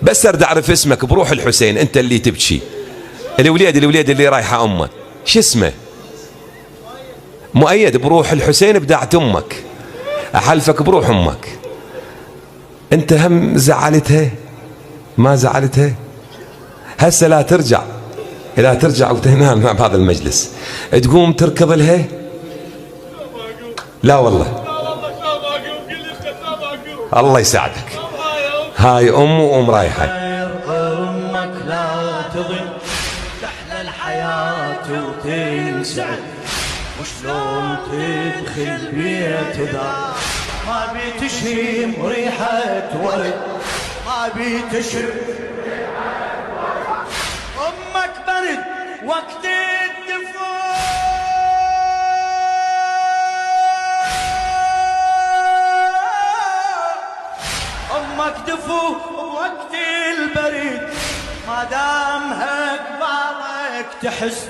بس ارد اعرف اسمك بروح الحسين، انت اللي تبكي. الوليد اللي رايحه امه شو اسمه؟ مؤيد. بروح الحسين بدعت امك، احلفك بروح امك. انت هم زعلتها؟ ما زعلتها؟ هسه لا ترجع وتنام مع بهذا المجلس، تقوم تركض لها؟ لا والله الله يساعدك. هاي وام رايحه. امك لا تظن تحلى الحياه وتنسعد، وشلون تدخل بيت ذا ما بي تشم ريحه ورد، ما بي تشم ريحه ورد. امك برد وقت الدفا، امك دفو بوقت البريد، ما دام هك بعضك تحس